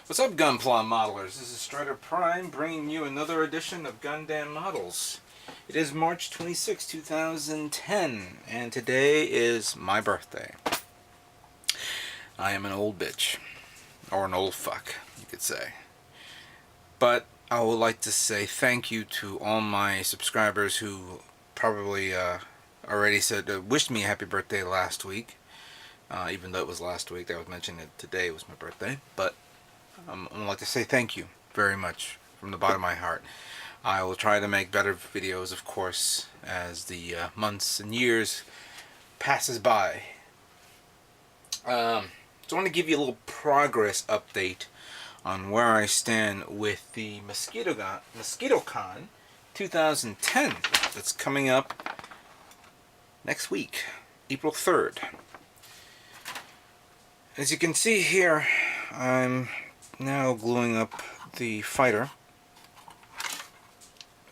What's up, Gunpla Modelers? This is Stryderprime bringing you another edition of Gundam Models. It is March 26, 2010, and today is my birthday. I am an old bitch, or an old fuck, you could say. But I would like to say thank you to all my subscribers who probably already said wished me a happy birthday last week. Even though it was last week, I was mentioning that today was my birthday, but I'd like to say thank you very much from the bottom of my heart. I will try to make better videos, of course, as the months and years passes by. So I want to give you a little progress update on where I stand with the Mosquitocon 2010 that's coming up next week, April 3rd. As you can see here, I'm now gluing up the fighter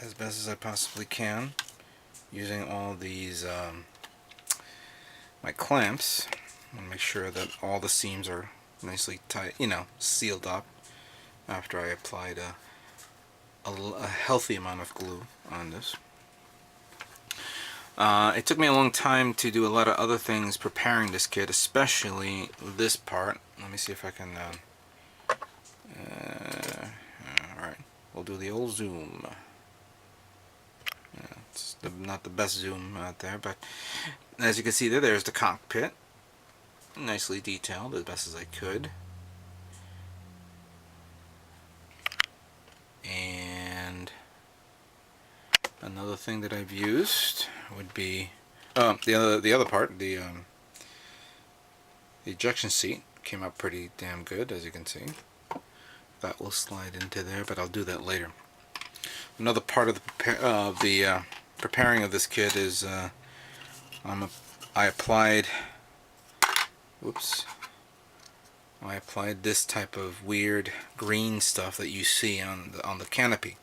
as best as I possibly can, using all these my clamps. I want to make sure that all the seams are nicely tight, sealed up after I applied a healthy amount of glue on this. It took me a long time to do a lot of other things preparing this kit, especially this part. Let me see if I can alright, we'll do the old zoom. It's not the best zoom out there, but as you can see there's the cockpit. Nicely detailed as best as I could. And another thing that I've used would be the other part, the ejection seat came out pretty damn good, as you can see. That will slide into there, but I'll do that later. Another part of the preparing of this kit is I applied this type of weird green stuff that you see on the canopy.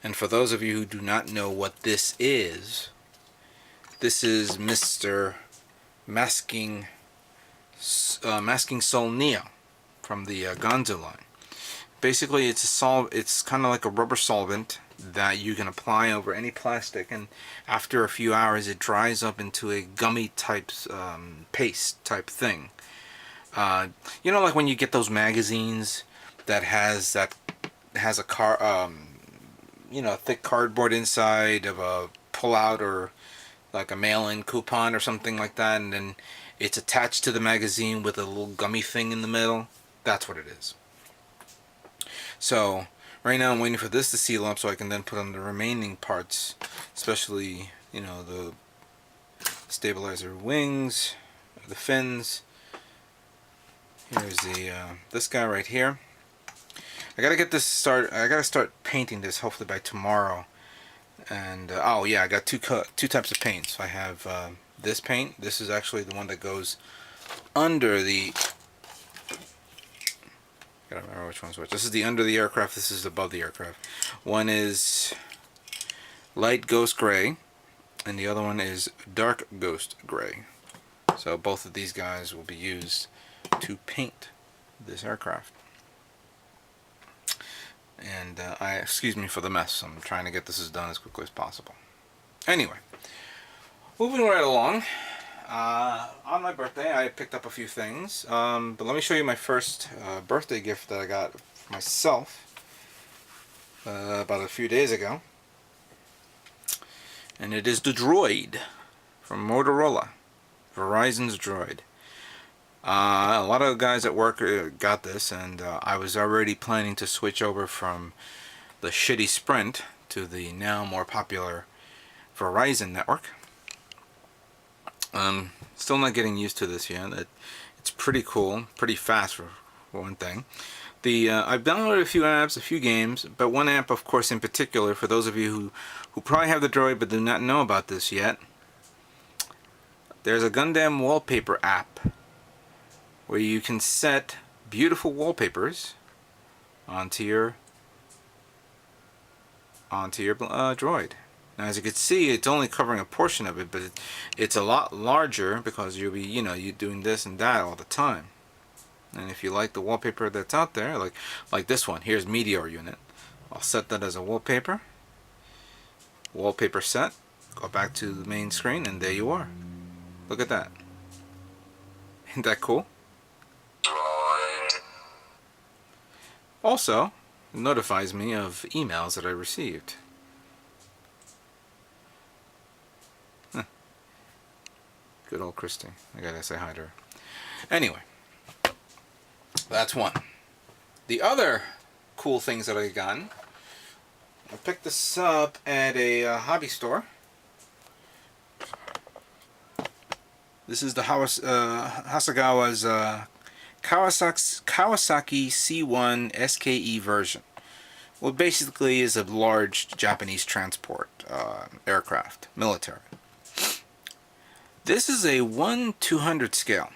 And for those of you who do not know what this is Mr. Masking Soul Neo from the Gonzo line. Basically, it's kind of like a rubber solvent that you can apply over any plastic, and after a few hours it dries up into a gummy type paste type thing. Like when you get those magazines that has a thick cardboard inside of a pullout, or like a mail-in coupon or something like that, and then it's attached to the magazine with a little gummy thing in the middle. That's what it is. So right now I'm waiting for this to seal up so I can then put on the remaining parts, especially the stabilizer wings, the fins. Here's this guy right here. I gotta start painting this hopefully by tomorrow. And oh yeah, I got two types of paints. I have this paint. This is actually the one that goes under the. Gotta remember which one's which. This is the under the aircraft. This is above the aircraft. One is light ghost gray, and the other one is dark ghost gray. So both of these guys will be used to paint this aircraft. And excuse me for the mess. I'm trying to get this done as quickly as possible. Anyway, moving right along. On my birthday, I picked up a few things. But let me show you my first birthday gift that I got for myself about a few days ago. And it is the Droid from Motorola. Verizon's Droid. A lot of guys at work got this, and I was already planning to switch over from the shitty Sprint to the now more popular Verizon network. Still not getting used to this yet. It's pretty cool, pretty fast for one thing. I've downloaded a few apps, a few games, but one app, of course, in particular, for those of you who probably have the Droid but do not know about this yet, there's a Gundam wallpaper app where you can set beautiful wallpapers onto your Droid. Now, as you can see, it's only covering a portion of it, but it's a lot larger because you'll be, you're doing this and that all the time. And if you like the wallpaper that's out there, like this one, here's Meteor Unit. I'll set that as a wallpaper. Wallpaper set. Go back to the main screen, and there you are. Look at that. Isn't that cool? Also, it notifies me of emails that I received. Huh. Good old Christy. I gotta say hi to her. Anyway, that's one. The other cool things that I gotten, I picked this up at a hobby store. This is the Hasegawa's Kawasaki C1 SKE version. Well, basically is a large Japanese transport aircraft, military. This is a 1/200 scale.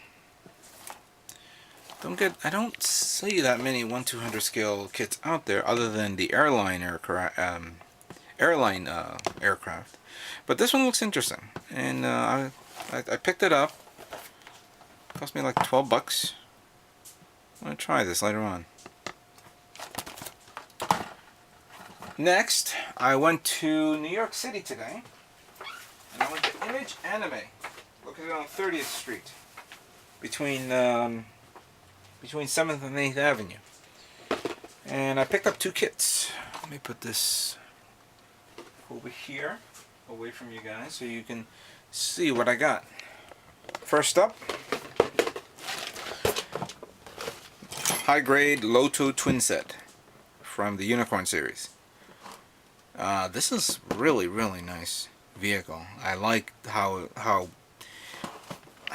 I don't see that many 1/200 scale kits out there, other than the airline aircraft. But this one looks interesting, and I picked it up. It cost me like 12 bucks. I'm gonna try this later on. Next, I went to New York City today, and I went to Image Anime, located on 30th Street, between 7th and 8th Avenue. And I picked up two kits. Let me put this over here, away from you guys, so you can see what I got. First up, high grade Loto twin set from the Unicorn series. This is really nice vehicle. I like how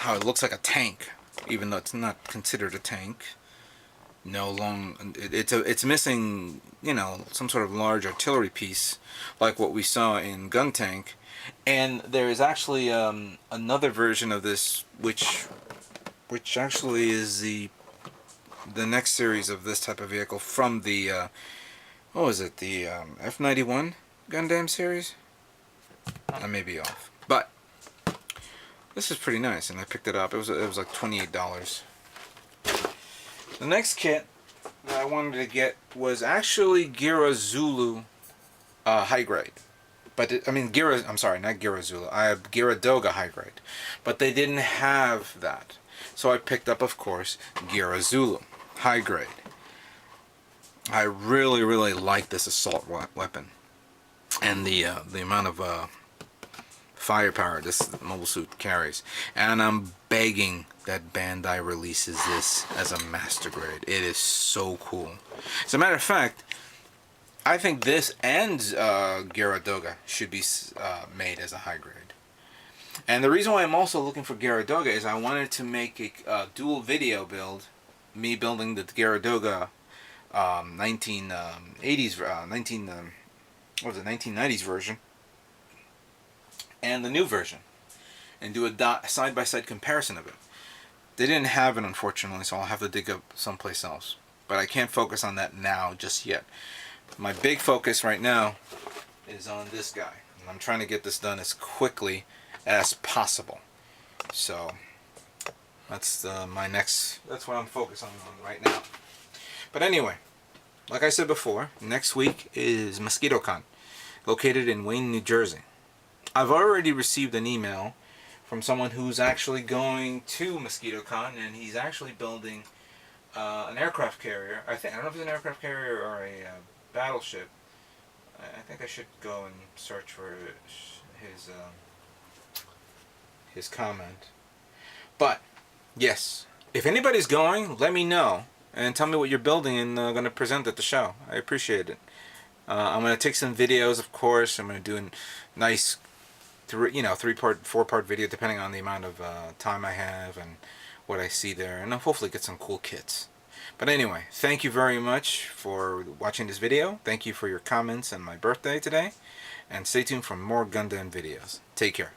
it looks like a tank, even though it's not considered a tank. It's missing, you know, some sort of large artillery piece like what we saw in Gun Tank. And there is actually another version of this, which actually is the next series of this type of vehicle from the what was it, the F-91 Gundam series? I may be off, but this is pretty nice, and I picked it up. It was like $28. The next kit that I wanted to get was actually Gira Zulu high grade. But I'm sorry, not Gira Zulu. I have Gira Doga high grade. But they didn't have that. So I picked up, of course, Gira Zulu high grade. I really like this assault weapon. And the amount of firepower this mobile suit carries. And I'm begging that Bandai releases this as a master grade. It is so cool. As a matter of fact, I think this and Gyaradoga should be made as a high grade. And the reason why I'm also looking for Gyaradoga is I wanted to make a dual video build, me building the Gyaradoga 1990s version and the new version, and do a side-by-side comparison of it. They didn't have it, unfortunately, so I'll have to dig up someplace else. But I can't focus on that now just yet. My big focus right now is on this guy, and I'm trying to get this done as quickly as possible. So that's that's what I'm focusing on right now. But anyway, like I said before, next week is Mosquitocon, located in Wayne, New Jersey. I've already received an email from someone who's actually going to Mosquitocon, and he's actually building an aircraft carrier. I don't know if it's an aircraft carrier or a battleship. I think I should go and search for his comment. But yes, if anybody's going, let me know and tell me what you're building, and I'm going to present at the show. I appreciate it. I'm going to take some videos, of course. I'm going to do a nice 3-part, 4-part video, depending on the amount of time I have and what I see there, and I'll hopefully get some cool kits. But anyway, thank you very much for watching this video. Thank you for your comments on my birthday today, and stay tuned for more Gundam videos. Take care.